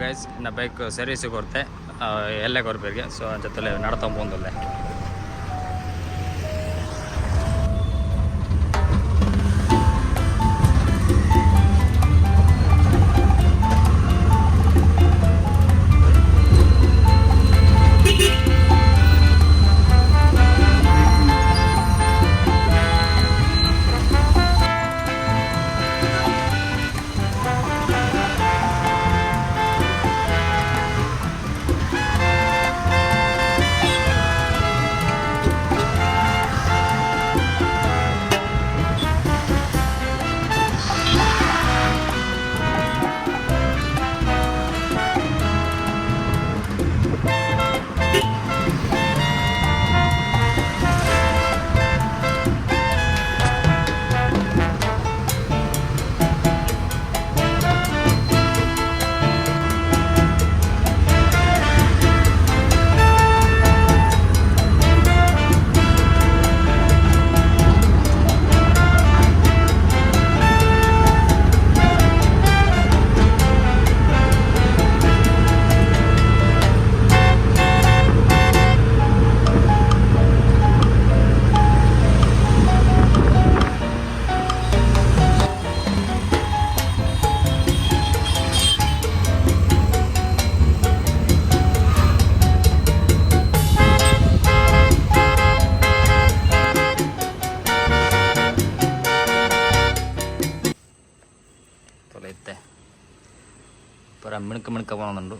guys ಇನ್ನು bike ಸರ್ವಿಸಿಗೆ ಕೊಡ್ತೆ ಎಲ್ಲೇ ಕೊರಬೇರಿಗೆ ಸೊ ಜೊತೆಲೆ ನಡ್ಕೊಂಬಂದಲ್ಲೇ ಪೂರ ಮಿಣ್ಕ ಬಂದು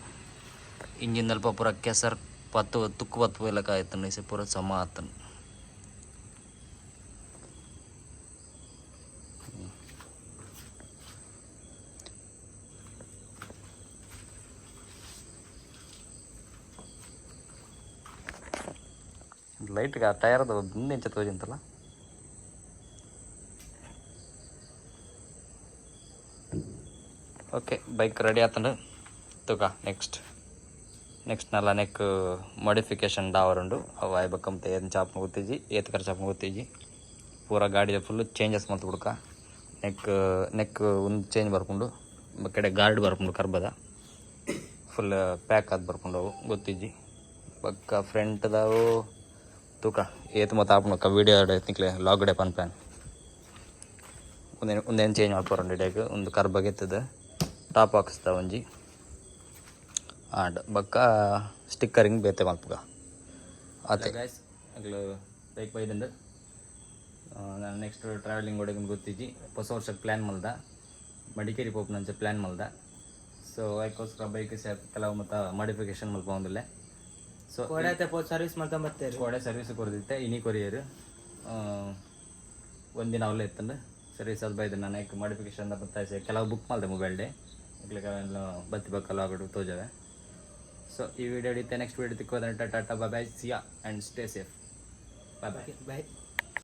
ಇಂಜಿನ್ ಅಲ್ಪ ಪೂರ ಕೆಸರು ತುಕ್ಕು ಪತ್ತು ಎಲ್ಲ ಕಾಯ್ತಾನೆ ಇಸ ಪೂರ ಸಮ ಆತನ ಲೈಟ್ಗೆ ಆ ಟಯರ್ದು ಮುಂದೆ ತೋಜಂತಲ್ಲ ಓಕೆ ಬೈಕ್ ರೆಡಿ ಆತಂಡು ತುಕ ನೆಕ್ಸ್ಟ್ ನಲ್ಲ ನೆಕ್ ಮಾಡಿಫಿಕೇಶನ್ ಡಾವರುಂಡು ಅವು ಆಯ್ಬೇಕಂತ ಏನು ಚಾಪ್ ಗೊತ್ತಿಜ್ಜಿ ಏತ್ಕರ ಚಾಪ್ ಗೊತ್ತಿಜ್ಜಿ ಪೂರ ಗಾಡಿಯ ಫುಲ್ಲು ಚೇಂಜಸ್ ಮಾಡ್ತು ಬಿಡ್ಕ ನೆಕ್ ಒಂದು ಚೇಂಜ್ ಬರ್ಕೊಂಡು ಕಡೆ ಗಾರ್ಡ್ ಬರ್ಕೊಂಡು ಕರ್ಬದ ಫುಲ್ ಪ್ಯಾಕ್ ಆದ್ ಬರ್ಕೊಂಡು ಅವು ಗೊತ್ತಿಜ್ಜಿ ಬಕ್ಕ ಫ್ರಂಟ್ದವು ತೂಕ ಏತ್ ಮತ್ತು ಆಪ್ನಕ್ಕ ವೀಡಿಯೋ ನಿಕ್ಲೆ ಲಾಗ್ ಡೇ ಪನ್ ಪ್ಲಾನ್ ಒಂದೇನು ಚೇಂಜ್ ಮಾಡ್ಕೊರಂಡು ಡೇಗೆ ಒಂದು ಕರ್ಬಗೆ ಎತ್ತದ ಟಾಪ್ ಹಾಕಿಸ್ತಾ ಒಂಜಿ ಬಕ್ಕ ಸ್ಟಿಕ್ಕರಿಂಗ್ ಬೇತೆ ಮಲ್ಪಗ ಆತ ಗೈಸ್ ಆಗ್ಲು ಬೈಕ್ ಬೈದಂಡು ನಾನು ನೆಕ್ಸ್ಟ್ ಟ್ರಾವೆಲಿಂಗ್ ಒಳಗೆ ಗೊತ್ತಿಜ್ಜಿ ಹೊಸ ವರ್ಷಕ್ಕೆ ಪ್ಲ್ಯಾನ್ ಮಲ್ದ ಮಡಿಕೇರಿ ಪೋಪ್ನಂಚೆ ಪ್ಲ್ಯಾನ್ ಮಲ್ದ ಸೊ ಅದಕ್ಕೋಸ್ಕರ ಬೈಕ್ ಕೆಲವು ಮತ್ತು ಮಾಡಿಫಿಕೇಶನ್ ಮಲ್ಪ ಒಂದಿಲ್ಲ ಸೊ ಸರ್ವಿಸ್ ಮಾಡ್ತಾ ಬರ್ತಾರೆ ಕೋಡೆ ಸರ್ವಿಸ್ ಕೊಡ್ದಿತ್ತೆ ಇನಿ ಕೊರಿಯರು ಒಂದಿನ ಅವಲ್ಲೇ ಇತ್ತಂದು ಸರ್ವಿಸ್ ಅದು ಬೈದು ನಾನು ಯಾಕೆ ಮಾಡಿಫಿಕೇಶನ್ ಬರ್ತಾಯಿಸಿ ಕೆಲವು ಬುಕ್ ಮಾಡಿದೆ ಮೊಬೈಲ್ ಡೇ ಎಲ್ಲ ಬತ್ತಿ ಬಕ್ಕಲ್ಲ ಆಗ್ಬಿಟ್ಟು ತೋಜವೆ ಸೊ ಈ ವಿಡಿಯೋ ಹಿಡಿತೆ ನೆಕ್ಸ್ಟ್ ವಿಡಿಯೋ ತಿಕ್ಕೋದಂಟ ಟಾಟಾ bye see ya and stay safe bye bye